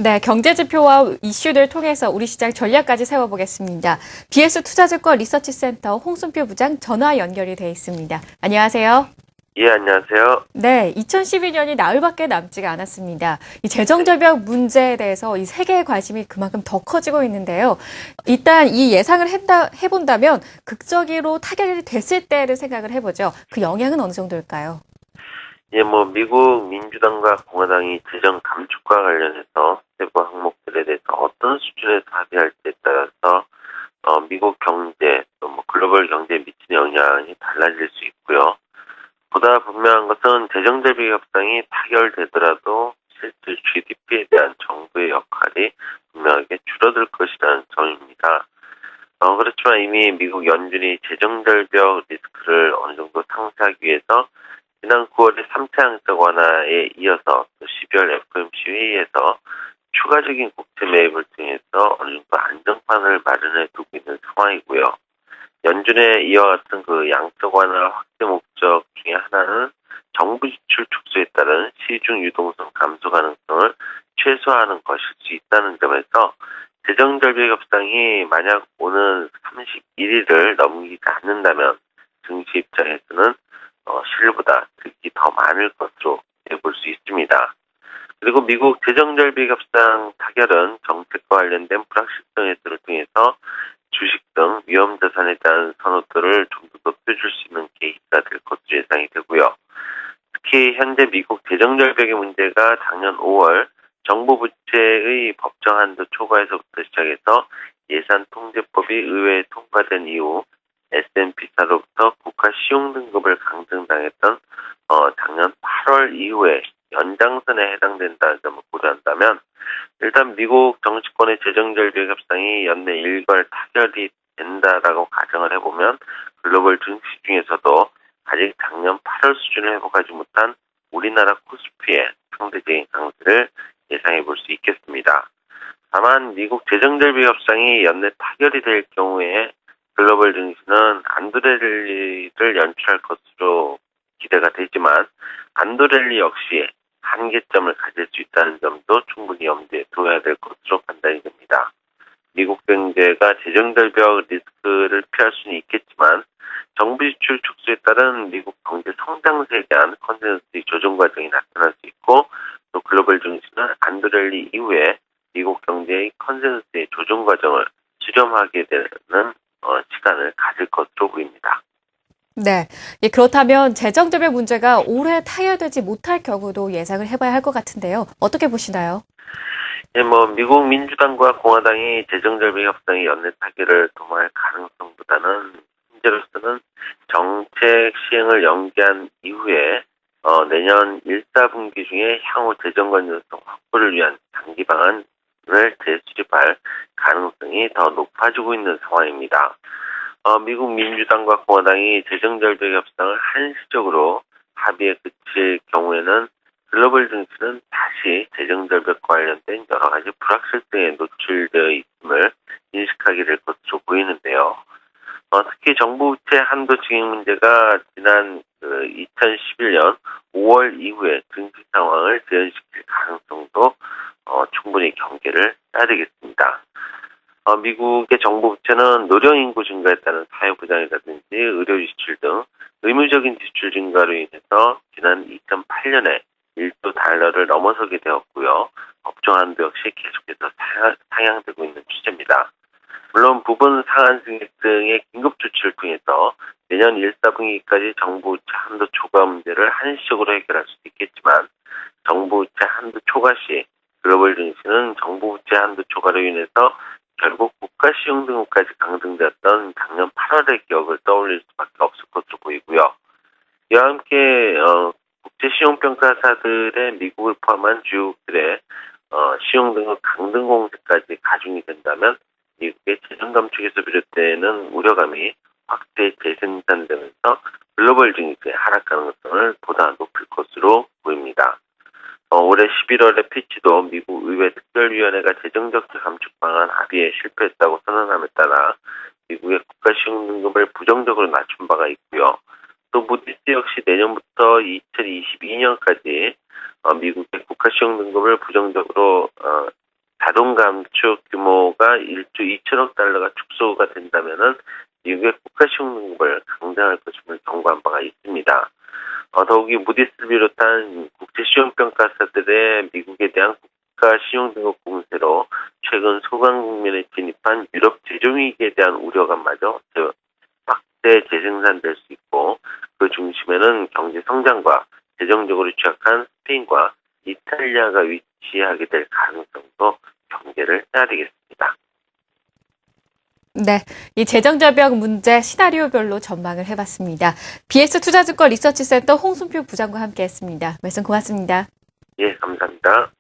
네, 경제 지표와 이슈들 통해서 우리 시장 전략까지 세워보겠습니다. BS 투자증권 리서치센터 홍순표 부장 전화 연결이 돼 있습니다. 안녕하세요. 예, 안녕하세요. 네, 2012년이 나흘밖에 남지가 않았습니다. 이 재정절벽 문제에 대해서 이 세계의 관심이 그만큼 더 커지고 있는데요. 일단 이 예상을 해본다면 극적으로 타결이 됐을 때를 생각을 해보죠. 그 영향은 어느 정도일까요? 예, 미국 민주당과 공화당이 재정 감축과 관련해서 세부 항목들에 대해서 어떤 수준에서 합의할지에 따라서 미국 경제 또 글로벌 경제에 미치는 영향이 달라질 수 있고요. 보다 분명한 것은 재정대비 협상이 타결되더라도 실질 GDP에 대한 정부의 역할이 분명하게 줄어들 것이라는 점입니다. 그렇지만 이미 미국 연준이 재정절벽 리스크를 어느 정도 상쇄하기 위해서 지난 9월의 3차 양적 완화에 이어서 또 12월 FOMC 회의에서 추가적인 국채 매입을 통해서 어느 정도 안정판을 마련해 두고 있는 상황이고요. 연준의 이와 같은 그 양적 완화 확대 목적 중에 하나는 정부 지출 축소에 따른 시중 유동성 감소 가능성을 최소화하는 것일 수 있다는 점에서 재정절벽 협상이 만약 오는 31일을 넘기지 않는다면 증시 입장에서는 실보다 득이 더 많을 것으로 볼 수 있습니다. 그리고 미국 재정절벽 협상 타결은 정책과 관련된 불확실성 해소를 통해서 주식 등 위험자산에 대한 선호도를 좀 더 높여줄 수 있는 계기가 될 것으로 예상이 되고요. 특히 현재 미국 재정절벽의 문제가 작년 5월 정부 부채의 법정 한도 초과에서부터 시작해서 예산통제법이 의회에 통과된 이후 S&P사로부터 국가 시용 등급을 강등당했던 작년 8월 이후에 연장선에 해당된다는 점을 고려한다면 일단 미국 정치권의 재정절벽 협상이 연내 일괄 타결이 된다라고 가정을 해보면 글로벌 증시 중에서도 아직 작년 8월 수준을 회복하지 못한 우리나라 코스피의 상대적인 강세를 예상해 볼 수 있겠습니다. 다만 미국 재정절벽 협상이 연내 타결이 될 경우에 글로벌 증시는 안도랠리를 연출할 것으로 기대가 되지만 안도랠리 역시 한계점을 가질 수 있다는 점도 충분히 염두에 둬야 될 것으로 판단이 됩니다. 미국 경제가 재정절벽 리스크를 피할 수는 있겠지만 정부 지출 축소에 따른 미국 경제 성장세에 대한 컨센서스의 조정 과정이 나타날 수 있고 또 글로벌 증시는 안도랠리 이후에 미국 경제의 컨센서스의 조정 과정을 수렴하게 되는 시간을 가질 것으로 보입니다. 네, 그렇다면 재정절벽 문제가 올해 타결되지 못할 경우도 예상을 해봐야 할 것 같은데요. 어떻게 보시나요? 예, 미국 민주당과 공화당이 재정절벽 협상의 연내 타결을 도모할 가능성보다는 현재로서는 정책 시행을 연기한 이후에 내년 1, 4분기 중에 향후 재정 건전성 확보를 위한 장기 방안을 재수립할 가능성이 더 높아지고 있는 상황입니다. 미국 민주당과 공화당이 재정절벽 협상을 한시적으로 합의에 그칠 경우에는 글로벌 증시는 다시 재정절벽과 관련된 여러 가지 불확실성에 노출되어 있음을 인식하게 될 것으로 보이는데요. 특히 정부 부채 한도 증액 문제가 지난 2011년 5월 이후에 증시 상황을 재현시킬 가능성도 충분히 경계를 해야 되겠습니다. 미국의 정부 부채는 노령 인구 증가에 따른 사회 부담이라든지 의료 지출 등 의무적인 지출 증가로 인해서 지난 2008년에 1조 달러를 넘어서게 되었고요. 법정 한도 역시 계속해서 상향되고 있는 추세입니다. 물론 부분 상한 승액 등의 긴급 조치를 통해서 내년 1, 4분기까지 정부 부채 한도 초과 문제를 한시적으로 해결할 수도 있겠지만 정부 부채 한도 초과 시 글로벌 증시는 정부 부채 한도 초과로 인해서 결국 국가 시용 등급까지 강등되었던 작년 8월의 기억을 떠올릴 수밖에 없을 것으로 보이고요. 이와 함께 국제 신용평가사들의 미국을 포함한 주요국들의 시용 등급 강등 공세까지 가중이 된다면 미국의 재정 감축에서 비롯되는 우려감이 확대 재생산되면서 글로벌 증시의 하락 가능성을 보다 높일 것으로 보입니다. 올해 11월에 피치도 미국 의회 특별위원회가 재정적자 감축 방안 합의에 실패했다고 선언함에 따라 미국의 국가 시용 등급을 부정적으로 낮춘 바가 있고요. 또 무디스 역시 내년부터 2022년까지 미국의 국가 시용 등급을 부정적으로 자동 감축 규모가 1조 2천억 달러가 축소가 된다면은 미국의 국가 신용등급을 강등할 것임을 경고한 바가 있습니다. 더욱이 무디스를 비롯한 국제 신용평가사들의 미국에 대한 국가 신용등급 공세로 최근 소강 국면에 진입한 유럽 재정위기에 대한 우려감마저 막대 재생산될 수 있고 그 중심에는 경제 성장과 재정적으로 취약한 스페인과 이탈리아가 위치하게 될 가능성도 경계를 해야 되겠습니다. 네, 이 재정절벽 문제 시나리오별로 전망을 해봤습니다. BS투자증권 리서치센터 홍순표 부장과 함께했습니다. 말씀 고맙습니다. 예, 감사합니다.